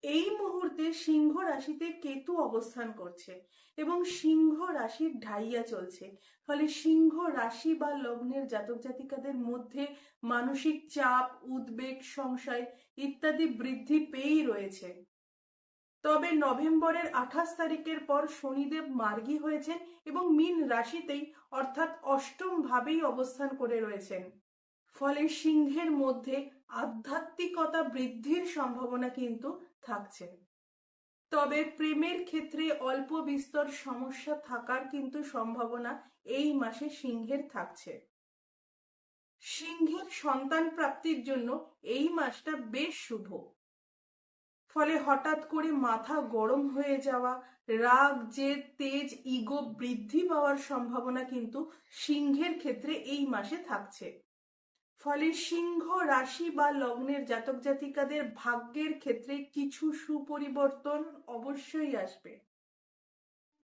এই মুহূর্তে সিংহ রাশিতে কেতু অবস্থান করছে এবং সিংহ রাশির ঢাইয়া চলছে। ফলে সিংহ রাশি বা লগ্নের জাতক জাতিকাদের মধ্যে মানসিক চাপ, উদ্বেগ, সংশয় ইত্যাদি বৃদ্ধি পেয়েই রয়েছে। তবে নভেম্বরের 28 তারিখের পর শনিদেব মার্গী হয়েছেন এবং মীন রাশিতেই অর্থাৎ অষ্টম ভাবেই অবস্থান করে রয়েছেন। ফলে সিংহের মধ্যে আধ্যাত্মিকতা বৃদ্ধির সম্ভাবনা কিন্তু থাকছে। তবে প্রেমের ক্ষেত্রে অল্প বিস্তর সমস্যা থাকার কিন্তু সম্ভাবনা এই মাসে সিংহের থাকছে। সিংহের সন্তান প্রাপ্তির জন্য এই মাসটা বেশ শুভ। ফলে হঠাৎ করে মাথা গরম হয়ে যাওয়া, রাগ, জেদ, তেজ, ইগো বৃদ্ধি পাওয়ার সম্ভাবনা কিন্তু সিংহের ক্ষেত্রে এই মাসে থাকছে। ফলে সিংহ রাশি বা লগ্নের জাতক জাতিকাদের ভাগ্যের ক্ষেত্রে কিছু সুপরিবর্তন অবশ্যই আসবে।